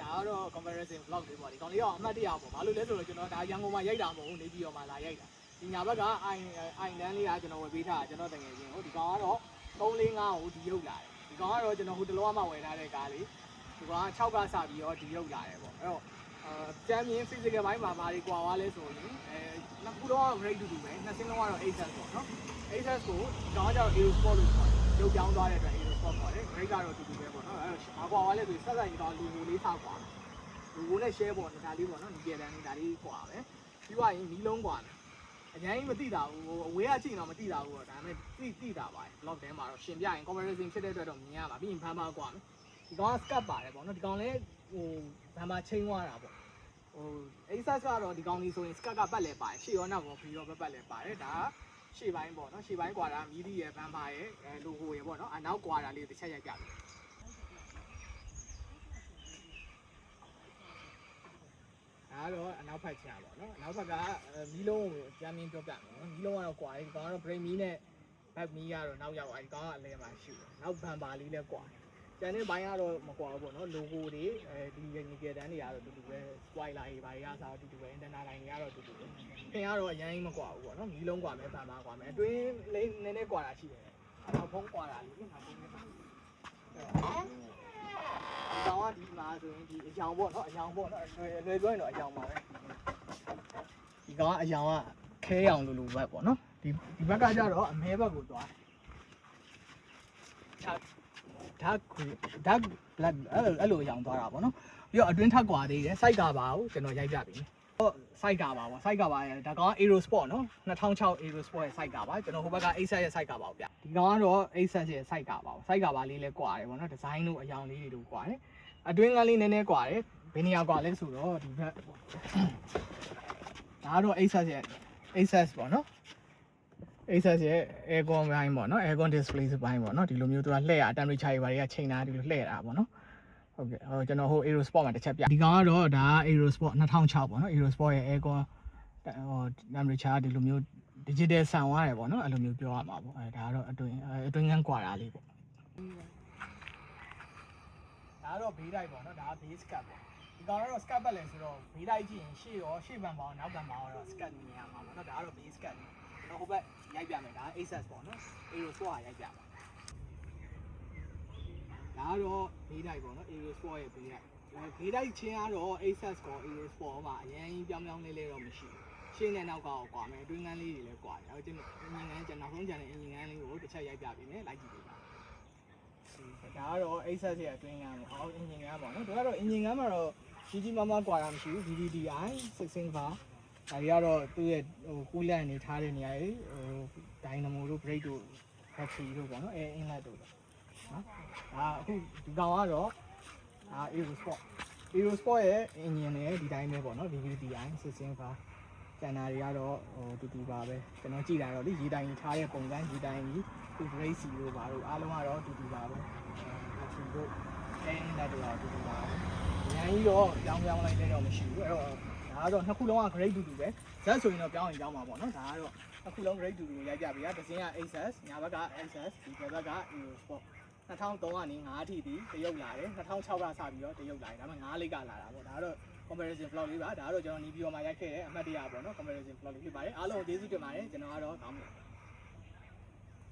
ဒါကတော့ comparison vlog တွေပေါ့ဒီကောင်လေးကအမှတ်တရပေါ့ဘာလို့လဲဆိုတော့ကျွန်တော်ဒါရန်ကုန်မှာရိုက်တာမဟုတ်ဘူးနေပြည်တော်မှာလာရိုက်တာဒီညာဘက်ကအိုင်လန်းလေးကကျွန်တော်ဝယ်ပေးထားတာကျွန်တော်တကယ်ချင်းဟုတ်ဒီကောင်ကတော့345ကိုဒီရုပ်လာတယ်ဒီကောင်ကတော့ကျွန်တော်ဟိုတလောမှဝယ်ထားတဲ့ကားလေးဒီကောင်က6ကစပြီးတော့ဒီရုပ်လာတယ်ပေါ့အဲ့တော့ကျမ်းမြင် physical ဘိုင်းမှာဘာတွေကွာသွားလဲဆိုရင်နှစ်ခုတော့ grade တူတူပဲနှစ်စင်းလုံးကတော့ ASUS ပေါ့နော် ASUS ကိုဒီကောင်ကကျတော့ Aero Sport လို့ခေါ်တယ်ရုပ်ပြောင်းသွားတဲ့အတွက် Aero Sport ခေါ်တယ် grade ကတော့တူတူပဲပေါ့နော်အဲ့တော့ဘာကွာသွားလဲဆိုရင်ဆက်ဆိုင်ကတော့လူမျိုးလေးထားကွာလူမျိုးနဲ့ share ပေါ့ဒါလေးပေါ့နော်ဒီကြယ်တန်းလေးဒါလေးကွာပဲပြီးသွားရင်မီးလုံးကွာတယ်အရင်မသိတာဘူးအဝေးကကြည့်တော့မသိတာဘူးတော့ဒါပေမဲ့သိတာပါ vlog ထဲမှာတော့ရှင်ပြရင် comparison ဖြစ်တဲ့အတွက်တော့မြင်ရပါပြီးရင်ဘန်မာကွာမယ်ဒီကောင်က scut ပါတယ်ပေါ့နော်ဒီကောင်လည်းဟိုဘန်မာချိန်သွားတာပေါ့ဟို ASUS ကတော့ဒီကောင်လေးဆိုရင် scut ကပတ်လဲပါတယ်ရှေ့ရောနောက်ရောပြီးတော့ပတ်လဲပါတယ်ဒါရှေ့ပိုင်းပေါ့နော်ရှေ့ပိုင်းကွာတာမီဒီရဲ့ဘန်မာရဲ့logo ရဲ့ပေါ့နော်အနောက်ကွာတာလေးတစ်ချက်ရိုက်ပြတယ်အဲ့တော့အနောက်ဖက်ချာပေါ့နော်အနောက်ဖက်ကမီးလုံးကိုကြမ်းမြင့်ပြောပြမယ်နော်မီးလုံးကတော့ကွာတယ်ဒီကောင်ကတော့ brake မီးနဲ့ back မီးကတော့နောက်ရောက်သွားဒီကောင်ကအလဲမှာရှိတယ်နောက်ဘန်ပါလေးလည်းကွာကျန်တဲ့ဘိုင်းကတော့မကွာဘူးပေါ့နော် logo တွေဒီငကယ်တန်းတွေကတော့တူတူပဲ spoiler တွေဘာတွေကစားတူတူပဲ antenna line တွေကတော့တူတူပဲခင်ကတော့အရင်မကွာဘူးပေါ့နော်မီးလုံးကွာမယ်ဘန်ပါကွာမယ်အတွင်းလေးနည်းနည်းကွာတာရှိတယ်နောက်ဖုံးကွာတာလေးနောက်ဖုံးလေးပါဒီကောင်ကဒီမှာဆိုရင်ဒီအယောင်ပေါ့နော်အယောင်ပေါ့နော်လွယ်ပြောရင်တော့အယောင်ပါပဲဒီကောင်ကအယောင်ကခဲရောင်လိုဘက်ပေါ့နော်ဒီဘက်ကကျတော့အမဲဘက်ကိုသွားdark black အဲ့လိုအယောင်သွားတာပေါ့နော်ပြီးတော့အတွင်းထပ်ကွာသေးတယ် site ကပါကိုကျွန်တော်ရိုက်ပြပြီဟော site ကပါပေါ့ site ကပါရဲ့ဒါကောင် Aero Sport နော်2006 Aero Sport ရဲ့ site ကပါကျွန်တော်ဟိုဘက်က ASUS ရဲ့ site ကပါပေါ့ဗျဒီကောင်ကတော့ ASUS ရဲ့ site ကပါပေါ့ site ကပါလေးလဲကွာတယ်ပေါ့နော် design တို့အယောင်လေးတွေတို့ကွာတယ်အတွင်းကလေးနည်းနည်းကွာတယ်ဘယ်နေရာကွာလဲဆိုတော့ဒီဘက်ဒါကတော့ ASUS ရဲ့ ASUS ပေါ့နော် ASUS ရဲ့ aircon ဘိုင်းပေါ့နော် aircon display ဘိုင်းပေါ့နော်ဒီလိုမျိုးသူကလှည့်ရ temperature တွေဘာတွေကချိန်တာဒီလိုလှည့်ရတာပေါ့နော်ဟုတ်ကဲ့ဟိုကျွန်တော်ဟို Aero Sport မှာတစ်ချက်ပြဒီကောင်ကတော့ဒါ Aero Sport 2006ပေါ့နော် Aero Sport ရဲ့ aircon ဟို temperature ဒီလိုမျိုး digital ဆန်သွားတယ်ပေါ့နော်အဲ့လိုမျိုးပြောရမှာပေါ့ဒါကတော့အတွင်းကန်းကွာတာလေးပေါ့ဒါကတော့ဘေးတိုက်ပေါ့နော်ဒါက base cut ပေါ့ဒီကောင်ကတော့ scut ပတ်လဲဆိုတော့ဘေးတိုက်ကြည့်ရင်ရှေ့ရောရှေ့ဘန်ပါအောင်နောက်ဘန်ပါအောင်တော့ scut မြင်ရမှာပေါ့နော်ဒါကတော့ base cut ကျွန်တော်ဟိုဘက်ရိုက်ပြမယ်ဒါ ASUS ပေါ့နော် Aero Sport ရိုက်ပြပါဒါကတော့ဘေးတိုက်ပေါ့နော် Aero Sport ရဲ့ဘေးတိုက်ဘေးတိုက်ချင်းကတော့ ASUS ကော Aero Sport မှာအရင်ပြောင်းလဲလဲတော့မရှိဘူးရှင်းတဲ့နောက်ကောကွာမယ်အတွင်းကန်းလေးတွေလည်းကွာတယ်ကျွန်တော်အင်ဂျင်ကန်းကျွန်တော်နောက်ဆုံးကျန်တဲ့အင်ဂျင်ကန်းလေးကိုတစ်ချက်ရိုက်ပြပေးမယ်လိုက်ကြည့်ပေးပါဒါကတော့ ASUS ရဲ့အတွင်းကန်းပေါ့အော်အင်ဂျင်ကန်းပေါ့နော်ဒါကတော့အင်ဂျင်ကန်းမှာတော့ကြီးကြီးမားမားကွာတာမရှိဘူး VVDI 16 bar ဒါတွေကတော့သူ့ရဲ့ဟိုကူးလန့်နေထားတဲ့နေရာတွေဟိုဒိုင်နမိုတို့ brake တို့ battery တို့ပေါ့နော် air inlet တို့နော်ဒါအခုဒီကောင်ကတော့Aero Sport ရဲ့ engine နဲ့ဒီတိုင်းပဲပေါ့နော် VVDI 16 bar ကျန်တာတွေကတော့ဟိုတူတူပါပဲကျွန်တော်ကြည့်တာတော့ဒီရေတိုင်ထားတဲ့ပုံစံရေတိုင်ကြီးသူ brake စီတို့ပါတို့အားလုံးကတော့တူတူပါပဲ battery တို့ air inlet တို့ကတော့တူတူပါပဲအများကြီးတော့ပြောင်းလိုက်တဲ့တော့မရှိဘူးအဲ့တော့ဒါကတော့နှစ်ခုလုံးက grade တူတူပဲဇက်ဆိုရင်တော့ပြောင်းရင်ပြောင်းမှာပေါ့နော်ဒါကတော့နှစ်ခုလုံး grade တူတူရိုက်ကြပြီတစ်စင်းက ASUS ညာဘက်က ASUS ဒီဘက်က Aero Sport 2003ကနေ9အထိတရုတ်လာတယ်2006ကစပြီးတော့တရုတ်လာတယ်ဒါပေမဲ့9လိကလာတာပေါ့ဒါကတော့ comparison vlog လေးပါဒါကတော့ကျွန်တော်နေပြီးတော့မှရိုက်ခဲ့တဲ့အမှတ်တရပေါ့နော် comparison vlog လေးဖြစ်ပါတယ်အားလုံးကျေးဇူးတင်ပါတယ်ကျွန်တော်ကတော့ကောင်းပါ